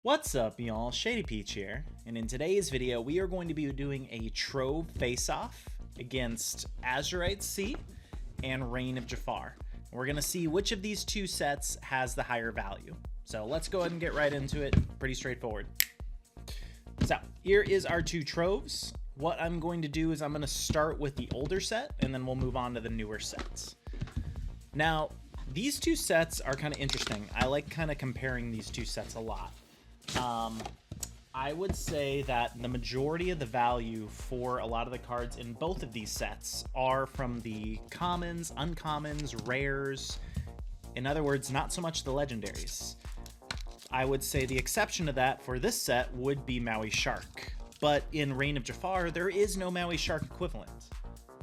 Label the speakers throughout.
Speaker 1: What's up, y'all? Shadypeach here, and in today's video we are going to be doing a Trove face-off against Azurite C and Reign of Jafar. We're going to see which of these two sets has the higher value. So let's go ahead and get right into it. Pretty straightforward. So here is our two Troves. What I'm going to do is I'm going to start with the older set, and then we'll move on to the newer sets. Now, these two sets are kind of interesting. I like kind of comparing these two sets a lot. I would say that the majority of the value for a lot of the cards in both of these sets are from the commons, uncommons, rares. In other words, not so much the legendaries. I would say the exception to that for this set would be Maui Shark. But in Reign of Jafar, there is no Maui Shark equivalent.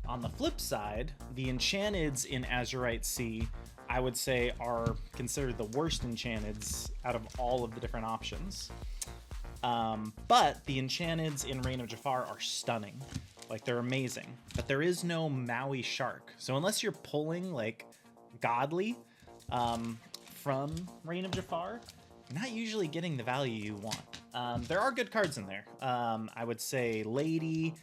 Speaker 1: On the flip side, the enchanteds in Azurite C, I would say, are considered the worst enchanteds out of all of the different options. But the enchanteds in Reign of Jafar are stunning. Like, they're amazing. But there is no Maui Shark. So unless you're pulling, like, godly from Reign of Jafar, you're not usually getting the value you want. There are good cards in there. I would say Lady,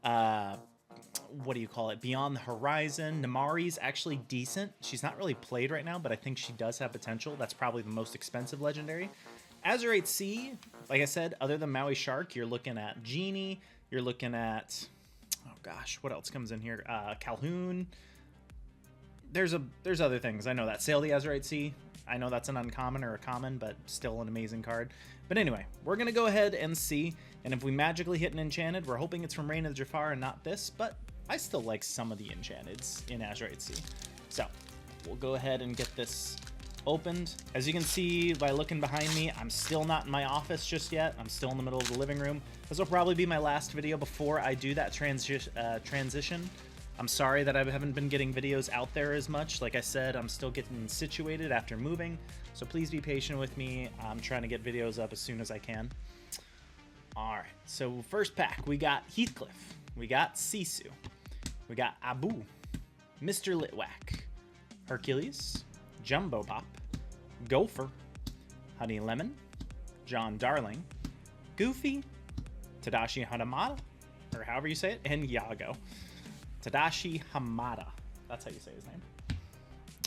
Speaker 1: what do you call it? Beyond the Horizon. Namari's actually decent. She's not really played right now, but I think she does have potential. That's probably the most expensive legendary. Azurite C, like I said, other than Maui Shark, you're looking at Genie. You're looking at, oh gosh, what else comes in here? Calhoun. There's other things. I know that. Sail the Azurite C. I know that's an uncommon or a common, but still an amazing card. But anyway, we're going to go ahead and see. And if we magically hit an enchanted, we're hoping it's from Reign of Jafar and not this, but I still like some of the enchanteds in Azurite C. So we'll go ahead and get this opened. As you can see by looking behind me, I'm still not in my office just yet. I'm still in the middle of the living room. This will probably be my last video before I do that transition. I'm sorry that I haven't been getting videos out there as much. Like I said, I'm still getting situated after moving, so please be patient with me. I'm trying to get videos up as soon as I can. All right, so first pack, we got Heathcliff, we got Sisu, we got Abu, Mr. Litwack, Hercules, Jumbo Pop, Gopher, Honey Lemon, John Darling, Goofy, Tadashi Hanamada, or however you say it, and Yago. Tadashi Hamada. That's how you say his name.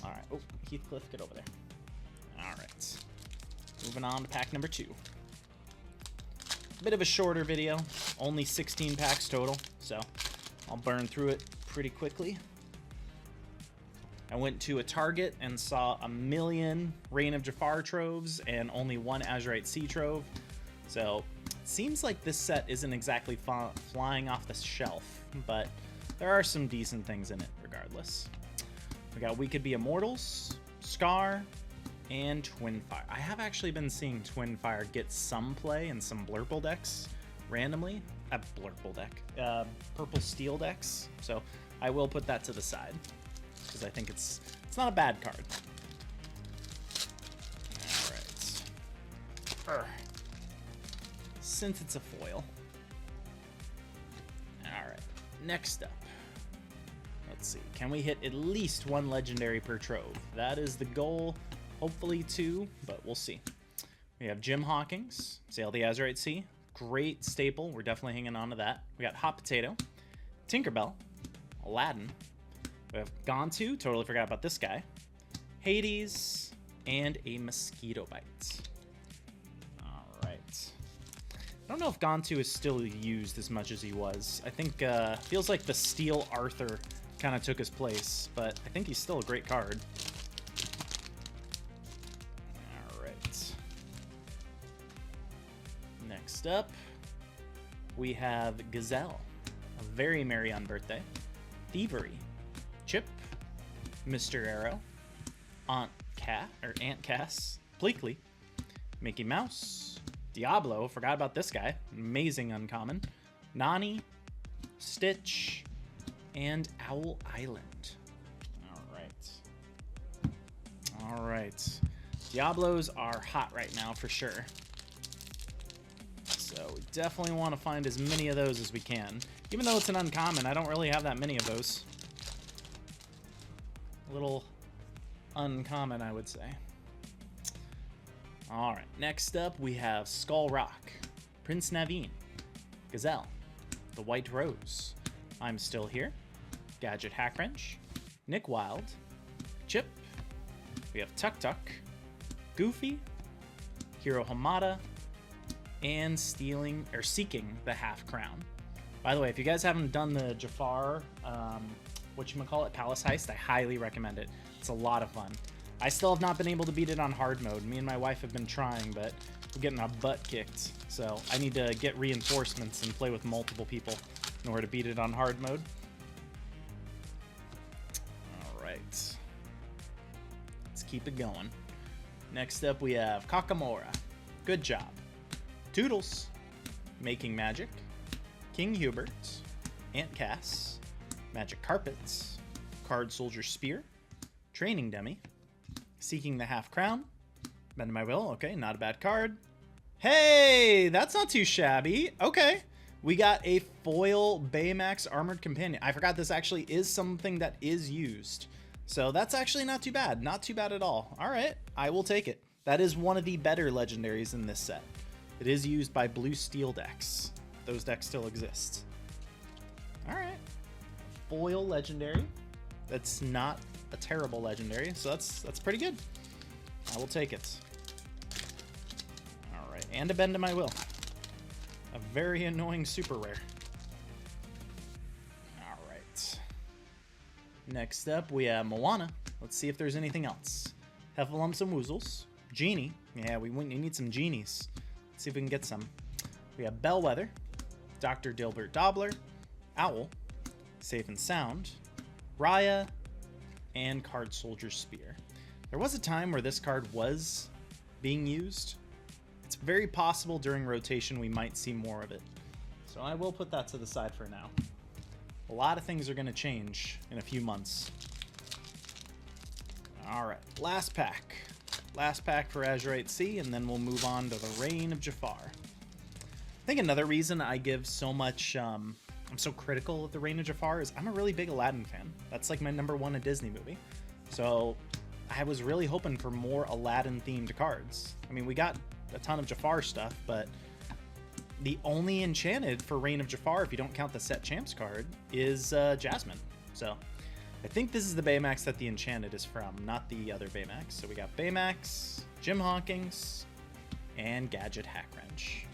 Speaker 1: All right. Oh, Heathcliff, get over there. All right. Moving on to pack number 2. Bit of a shorter video. Only 16 packs total, so I'll burn through it pretty quickly. I went to a Target and saw a million Reign of Jafar Troves and only one Azurite C Trove. So it seems like this set isn't exactly flying off the shelf, but there are some decent things in it regardless. We got We Could Be Immortals, Scar, and Twinfire. I have actually been seeing Twinfire get some play in some Blurple decks randomly. Blurple deck. Purple Steel decks. So I will put that to the side because I think it's not a bad card. All right. Since it's a foil. All right. Next up. Let's see. Can we hit at least one legendary per Trove? That is the goal. Hopefully 2, but we'll see. We have Jim Hawkins, Sail the Azurite Sea. Great staple. We're definitely hanging on to that. We got Hot Potato, Tinkerbell, Aladdin. We have Gontu. Totally forgot about this guy. Hades, and a Mosquito Bite. All right. I don't know if Gontu is still used as much as he was. I think feels like the Steel Arthur kind of took his place, but I think he's still a great card. All right. Next up, we have Gazelle, A Very Merry Unbirthday, Thievery, Chip, Mr. Arrow, Aunt Cass, Bleakley, Mickey Mouse, Diablo, forgot about this guy, amazing uncommon, Nani, Stitch, and Owl Island. All right. Diablos are hot right now for sure. So we definitely want to find as many of those as we can. Even though it's an uncommon, I don't really have that many of those. A little uncommon, I would say. All right, next up we have Skull Rock, Prince Naveen, Gazelle, the White Rose, I'm Still Here, Gadget Hackwrench, Nick Wild, Chip, we have Tuk Tuk, Goofy, Hiro Hamada, and Seeking the Half Crown. By the way, if you guys haven't done the Jafar, whatchamacallit, Palace Heist, I highly recommend it. It's a lot of fun. I still have not been able to beat it on hard mode. Me and my wife have been trying, but we're getting our butt kicked. So I need to get reinforcements and play with multiple people in order to beat it on hard mode. All right. Let's keep it going. Next up, we have Kakamora, Good Job, Toodles, Making Magic, King Hubert, Aunt Cass, Magic Carpets, Card Soldier Spear, Training Dummy, Seeking the Half Crown, Bend My Will, okay, not a bad card. Hey, that's not too shabby. Okay, we got a foil Baymax Armored Companion. I forgot this actually is something that is used. So that's actually not too bad. Not too bad at all. All right, I will take it. That is one of the better legendaries in this set. It is used by blue steel decks. Those decks still exist. All right, foil legendary. That's not a terrible legendary, so that's pretty good. I will take it. All right, and a Bend to My Will. A very annoying super rare. All right. Next up, we have Moana. Let's see if there's anything else. Heffalumps and Woozles. Genie. Yeah, we need some genies. Let's see if we can get some. We have Bellwether, Dr. Dilbert Dobbler, Owl, Safe and Sound, Raya, and Card Soldier Spear. There was a time where this card was being used. It's very possible during rotation we might see more of it. So I will put that to the side for now. A lot of things are going to change in a few months. All right, last pack. Last pack for Azurite Sea, and then we'll move on to the Reign of Jafar. I think another reason I give so much, I'm so critical of the Reign of Jafar is I'm a really big Aladdin fan. That's like my #1 a Disney movie. So I was really hoping for more Aladdin themed cards. I mean, we got a ton of Jafar stuff, but the only enchanted for Reign of Jafar, if you don't count the Set Champs card, is Jasmine. So I think this is the Baymax that the enchanted is from, not the other Baymax. So we got Baymax, Jim Hawkins, and Gadget Hackwrench.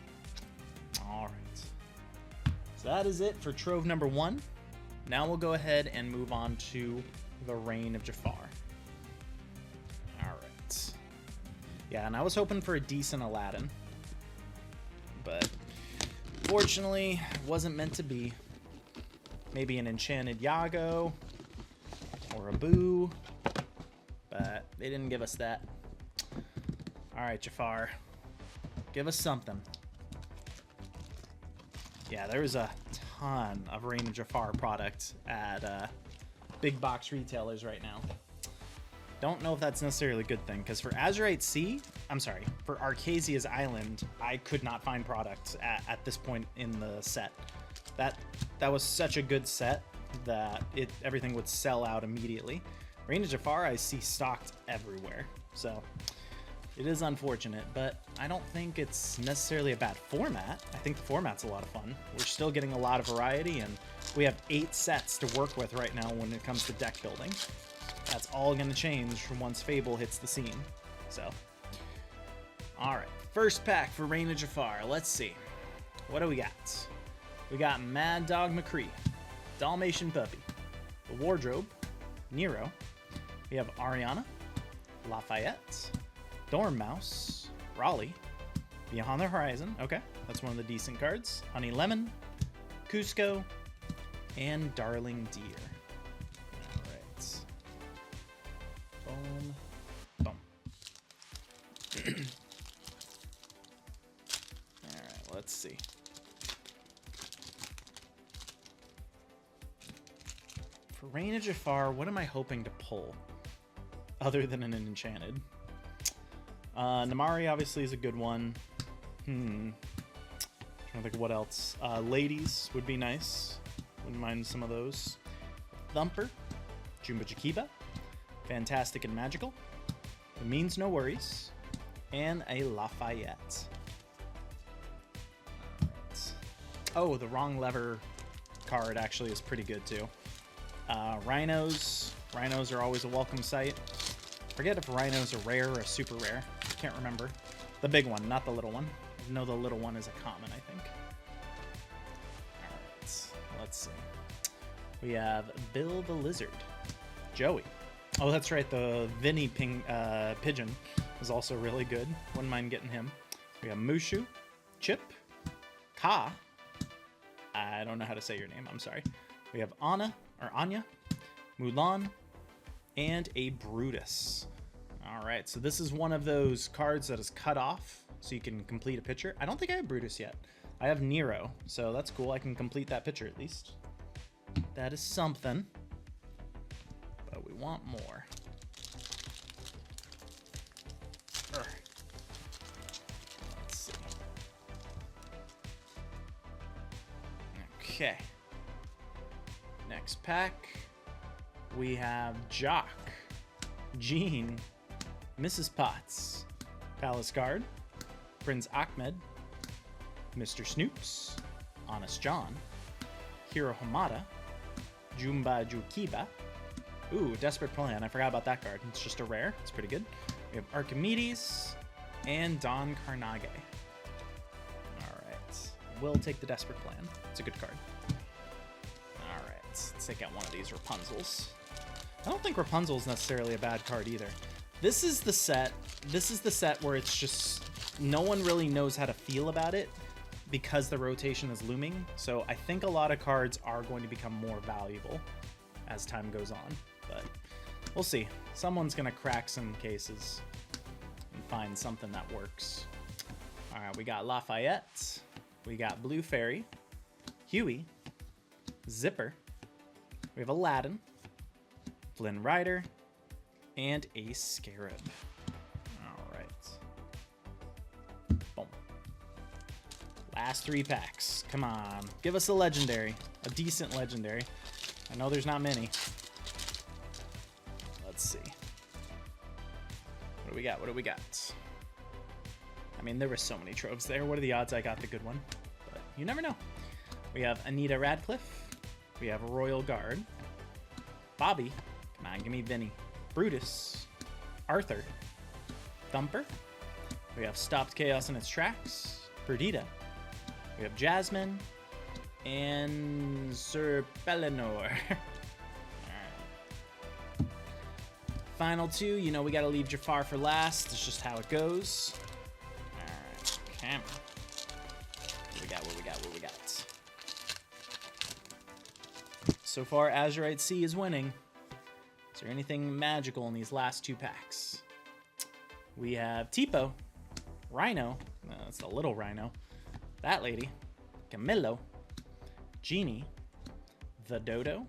Speaker 1: All right. So that is it for Trove #1. Now we'll go ahead and move on to the Reign of Jafar. All right. Yeah, and I was hoping for a decent Aladdin, but fortunately, it wasn't meant to be. Maybe an enchanted Yago or a Boo, but they didn't give us that. All right, Jafar, give us something. Yeah, there was a ton of Reign of Jafar product at big box retailers right now. Don't know if that's necessarily a good thing, because for Azurite Sea, for Arcasia's Island, I could not find product at this point in the set. That was such a good set that everything would sell out immediately. Reign of Jafar I see stocked everywhere, so it is unfortunate, but I don't think it's necessarily a bad format. I think the format's a lot of fun. We're still getting a lot of variety, and we have 8 sets to work with right now when it comes to deck building. That's all going to change from once Fable hits the scene. So, all right, first pack for Reign of Jafar. Let's see. What do we got? We got Mad Dog McCree, Dalmatian Puppy, the Wardrobe, Nero. We have Ariana, Lafayette, Dormouse, Raleigh, Beyond the Horizon. Okay, that's one of the decent cards. Honey Lemon, Cusco, and Darling Deer. All right. Boom. Boom. All right, let's see. For Reign of Jafar, what am I hoping to pull other than an enchanted? Namari obviously is a good one. Trying to think of what else. Ladies would be nice. Wouldn't mind some of those. Thumper, Jumba Jakiba, Fantastic and Magical, It Means No Worries, and a Lafayette. Alright. Oh, the wrong lever card actually is pretty good too. Rhinos. Rhinos are always a welcome sight. Forget if rhinos are rare or super rare. Can't remember. The big one, not the little one. No, the little one is a common, I think. Alright, let's see. We have Bill the Lizard. Joey. Oh, that's right. The Vinny Pigeon is also really good. Wouldn't mind getting him. We have Mushu, Chip, Ka. I don't know how to say your name. I'm sorry. We have Anya, Mulan, and a Brutus. All right, so this is one of those cards that is cut off, so you can complete a picture. I don't think I have Brutus yet. I have Nero, so that's cool. I can complete that picture at least. That is something. But we want more. Let's see. Okay. Next pack. We have Jock, Jean, Mrs. Potts, Palace Guard, Prince Ahmed, Mr. Snoops, Honest John, Hiro Hamada, Jumba Jukiba. Ooh, Desperate Plan. I forgot about that card. It's just a rare. It's pretty good. We have Archimedes and Don Carnage. All right. We'll take the Desperate Plan. It's a good card. All right. Let's take out one of these Rapunzels. I don't think Rapunzel's necessarily a bad card either. This is the set. This is the set where it's just no one really knows how to feel about it because the rotation is looming. So I think a lot of cards are going to become more valuable as time goes on, but we'll see. Someone's gonna crack some cases and find something that works. All right, we got Lafayette, we got Blue Fairy, Huey, Zipper, we have Aladdin, Flynn Rider, and a Scarab. All right. Boom. Last 3 packs. Come on, give us a legendary, a decent legendary. I know there's not many. Let's see. What do we got? What do we got? I mean, there were so many troves there. What are the odds I got the good one? But you never know. We have Anita Radcliffe. We have Royal Guard. Bobby. Come on, give me Vinny. Brutus. Arthur. Thumper. We have Stopped Chaos in its Tracks. Perdita. We have Jasmine. And Sir Pellinor. Alright. Final 2, you know we gotta leave Jafar for last. It's just how it goes. Alright, camera. What we got, what we got, what we got? So far, Azurite C is winning. Is there anything magical in these last 2 packs? We have Tipo, Rhino. No, that's the little Rhino. That lady. Camillo. Genie, The Dodo,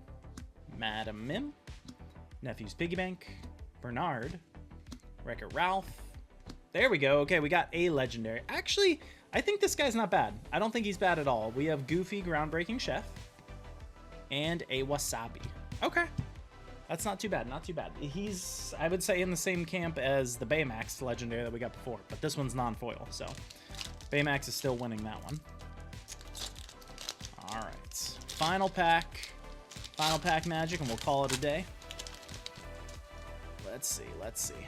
Speaker 1: Madam Mim, Nephew's Piggy Bank, Bernard, Wreck-It Ralph. There we go. Okay, we got a legendary. Actually, I think this guy's not bad. I don't think he's bad at all. We have Goofy, Groundbreaking Chef, and a Wasabi. Okay, that's not too bad. Not too bad. He's, I would say, in the same camp as the Baymax legendary that we got before, but this one's non-foil, so Baymax is still winning that one. All right. Final pack magic, and we'll call it a day. Let's see, let's see.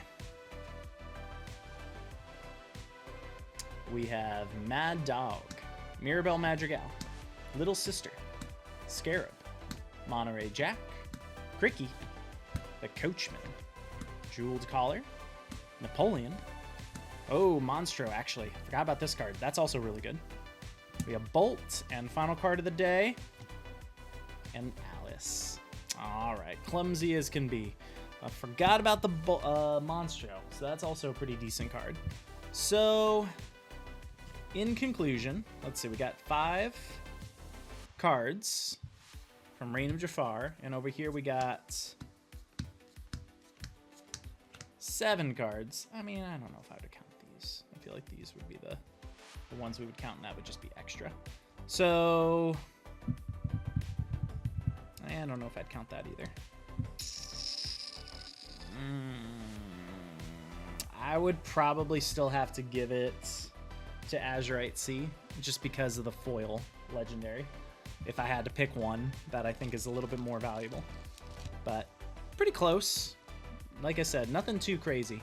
Speaker 1: We have Mad Dog, Mirabelle Madrigal, Little Sister, Scarab, Monterey Jack, Cricky, the Coachman, Jeweled Collar, Napoleon. Oh, Monstro, actually. Forgot about this card. That's also really good. We have Bolt, and final card of the day, and Alice. All right, clumsy as can be. I forgot about the Monstro, so that's also a pretty decent card. So, in conclusion, let's see, we got 5 cards from Reign of Jafar, and over here we got 7 cards. I mean, I don't know if I would count these. I feel like these would be the ones we would count, and that would just be extra. So, I don't know if I'd count that either. I would probably still have to give it to Azurite C, just because of the foil legendary. If I had to pick one that I think is a little bit more valuable. But pretty close. Like I said, nothing too crazy.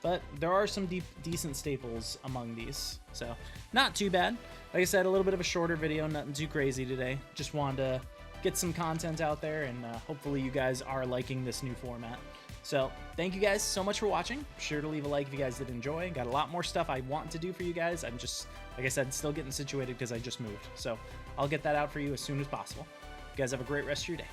Speaker 1: But there are some decent staples among these. So not too bad. Like I said, a little bit of a shorter video, nothing too crazy today. Just wanted to get some content out there, and hopefully you guys are liking this new format. So thank you guys so much for watching. Be sure to leave a like if you guys did enjoy. Got a lot more stuff I want to do for you guys. I'm just, like I said, still getting situated because I just moved. So I'll get that out for you as soon as possible. You guys have a great rest of your day.